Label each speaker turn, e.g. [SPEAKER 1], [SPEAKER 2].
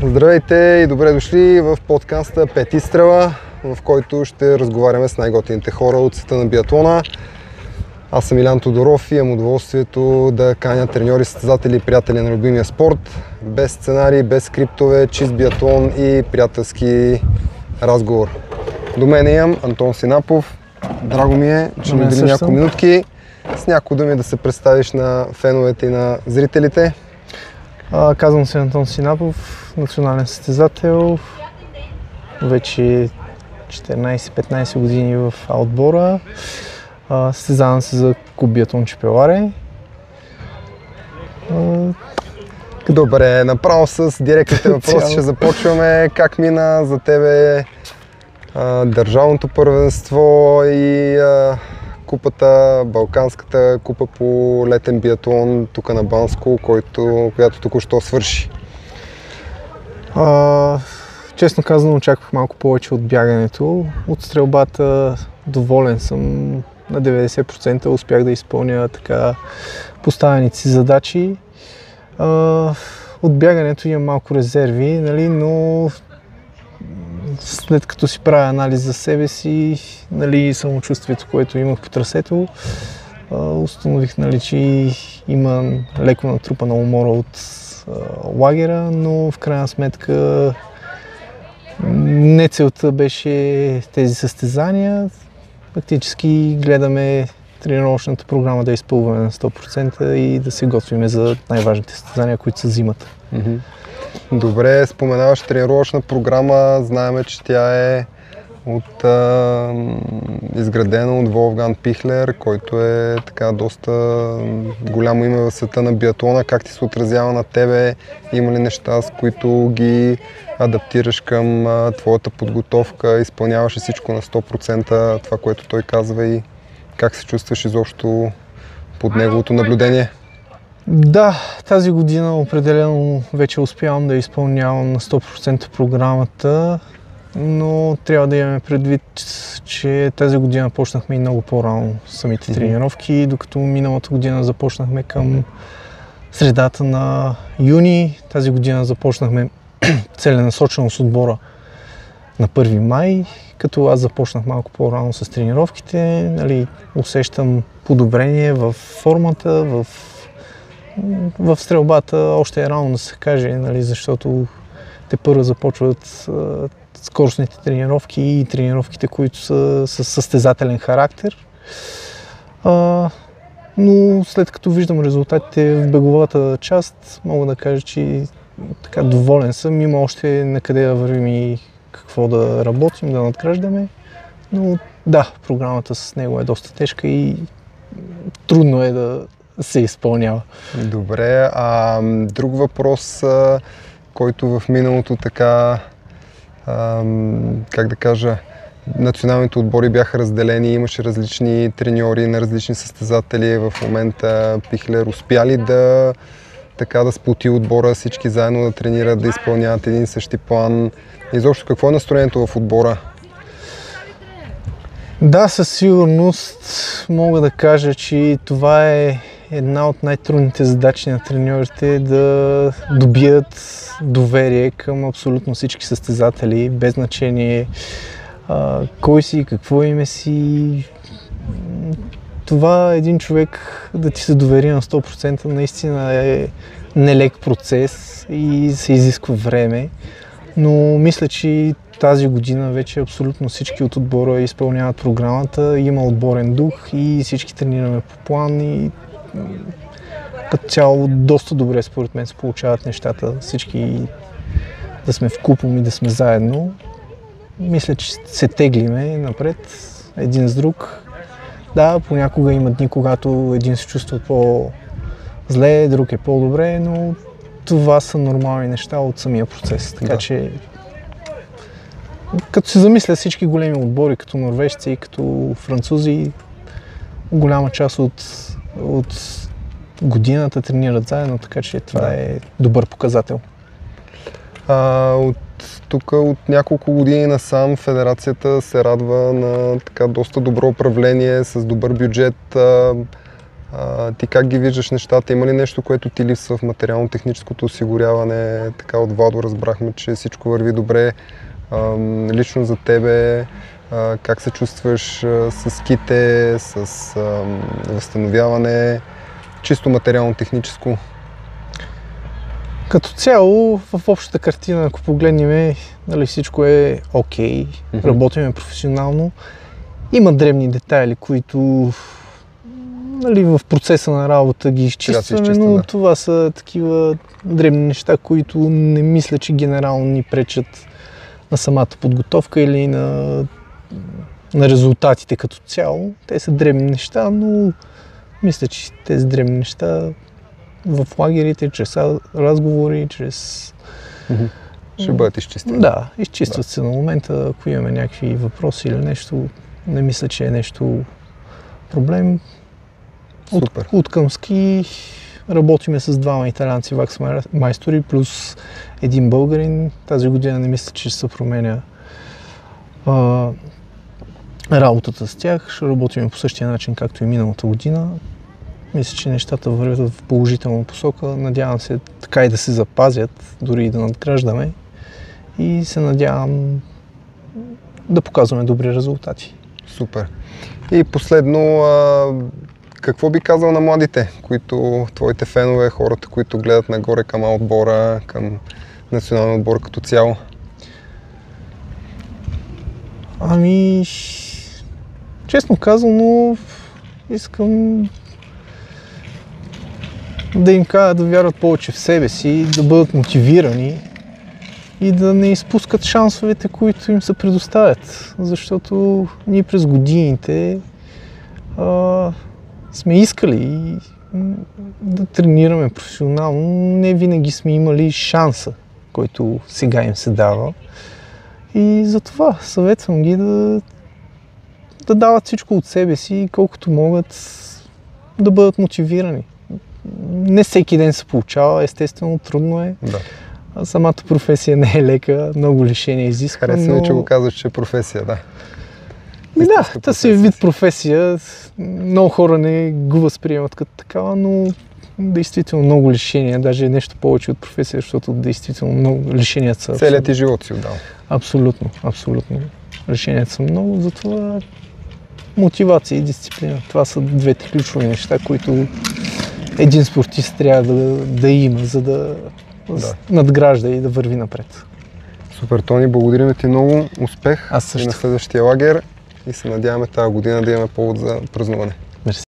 [SPEAKER 1] Здравейте и добре дошли в подкаста Пет изстрела, в който ще разговаряме с най-готините хора от света на биатлона. Аз съм Илян Тодоров и имам удоволствието да каня треньори, състезатели и приятели на любимия спорт, без сценарий, без скриптове, чист биатлон и приятелски разговор. До мен имам Антон Синапов. Драго ми е, че ми дели няколко минутки. С няколко думи да се представиш на феновете и на зрителите.
[SPEAKER 2] Казвам се Антон Синапов, национален състезател. Вече 14-15 години в отбора. Състезавам се за клуб биатлон Чепеларе.
[SPEAKER 1] Добре, направо с директните въпроси ще започваме. Как мина за тебе държавното първенство и купата, Балканската купа по летен биатлон тук на Банско, която току-що свърши?
[SPEAKER 2] Честно казано, очаквах малко повече от бягането. От стрелбата доволен съм. На 90% успях да изпълня така поставените си задачи. От бягането имам малко резерви, нали, но след като си правя анализ за себе си, нали, самочувствието, което имах по трасето, установих, нали, че има леко натрупана умора от лагера, но в крайна сметка не целта беше тези състезания. Фактически гледаме тренировъчната програма да изпълваме на 100% и да се готвим за най-важните състезания, които са зимата.
[SPEAKER 1] Добре, споменаваш тренировъчна програма, знаем, че тя е изградена от Волфган Пихлер, който е така доста голямо име в света на биатлона. Как ти се отразява на тебе? Има ли неща, с които ги адаптираш към твоята подготовка? Изпълняваш ли всичко на 100% това, което той казва, и как се чувстваш изобщо под неговото наблюдение?
[SPEAKER 2] Да, тази година определено вече успявам да изпълнявам на 100% програмата, но трябва да имаме предвид, че тази година почнахме и много по-рано самите тренировки, докато миналата година започнахме към средата на юни. Тази година започнахме целенасочено с отбора на 1 май, като аз започнах малко по-рано с тренировките. Нали, усещам подобрение в формата, в стрелбата. Още е рано да се каже, нали, защото те първо започват скоростните тренировки и тренировките, които са с състезателен характер. Но след като виждам резултатите в беговата част, мога да кажа, че така доволен съм. Има още накъде да вървим и какво да работим, да надграждаме. Но да, програмата с него е доста тежка и трудно е да се изпълнява.
[SPEAKER 1] Добре, друг въпрос, който в миналото така, как да кажа, националните отбори бяха разделени, имаше различни треньори на различни състезатели. В момента Пихлер успя ли да сплоти отбора, всички заедно да тренират, да изпълняват един и същи план? Изобщо какво е настроението в отбора?
[SPEAKER 2] Да, със сигурност мога да кажа, че това е една от най-трудните задачи на треньорите, да добият доверие към абсолютно всички състезатели, без значение кой си, какво име си. Това един човек да ти се довери на 100% наистина е нелек процес и се изисква време, но мисля, че тази година вече абсолютно всички от отбора изпълняват програмата, има отборен дух и всички тренираме по план и като цяло доста добре според мен се получават нещата, всички да сме вкупом и да сме заедно. Мисля, че се теглиме напред един с друг. Да, понякога има дни, когато един се чувства по-зле, друг е по-добре, но това са нормални неща от самия процес. Така че, като се замисля всички големи отбори, като норвежци, като французи, голяма част от годината тренират заедно, така че това е добър показател.
[SPEAKER 1] Тук от няколко години насам федерацията се радва на така доста добро управление, с добър бюджет. Ти как ги виждаш нещата? Има ли нещо, което ти липсва в материално-техническото осигуряване? Така от Владо разбрахме, че всичко върви добре. Лично за тебе, как се чувстваш с ските, с възстановяване, чисто материално-техническо?
[SPEAKER 2] Като цяло, в общата картина, ако погледнем, нали, всичко е окей, работиме професионално. Има дребни детайли, които, нали, в процеса на работа ги изчистваме, но това са такива дребни неща, които не мисля, че генерално ни пречат на самата подготовка или на резултатите като цяло. Те са дребни неща, но мисля, че тези дребни неща в лагерите, чрез разговори, чрез...
[SPEAKER 1] Ще бъдат изчистени.
[SPEAKER 2] Да, изчистват се на момента. Ако имаме някакви въпроси или нещо, не мисля, че е нещо проблем.
[SPEAKER 1] Супер.
[SPEAKER 2] От към ски работиме с двама италианци вакс майстори, плюс един българин. Тази година не мисля, че ще се променя работата с тях. Ще работим по същия начин, както и миналата година. Мисля, че нещата вървят в положителна посока. Надявам се така и да се запазят, дори и да надграждаме. И се надявам да показваме добри резултати.
[SPEAKER 1] Супер. И последно, какво би казал на младите, които твоите фенове, хората, които гледат нагоре към отбора, към националния отбор като цяло?
[SPEAKER 2] Ами, честно казано, искам да им кажа да вярват повече в себе си, да бъдат мотивирани и да не изпускат шансовете, които им се предоставят. Защото ние през годините сме искали да тренираме професионално, не винаги сме имали шанса, който сега им се дава. И затова съветвам ги да дават всичко от себе си, колкото могат да бъдат мотивирани. Не всеки ден се получава, естествено, трудно е.
[SPEAKER 1] Да.
[SPEAKER 2] Самата професия не е лека, много лишения изисква.
[SPEAKER 1] Харесва ми, че го казваш, че е професия, да.
[SPEAKER 2] Да, тази вид професия, много хора не го възприемат като такава, но действително много лишения, даже нещо повече от професия, защото действително много лишенията са.
[SPEAKER 1] Целият ти живот си отдал.
[SPEAKER 2] Абсолютно, абсолютно. Лишенията са много, затова мотивация и дисциплина. Това са двете ключови неща, които един спортист трябва да има, за да надгражда и да върви напред.
[SPEAKER 1] Супер, Тони, благодарим ти много. Успех
[SPEAKER 2] Аз също.
[SPEAKER 1] И на следващия лагер и се надяваме тази година да имаме повод за празнуване.
[SPEAKER 2] Мерси.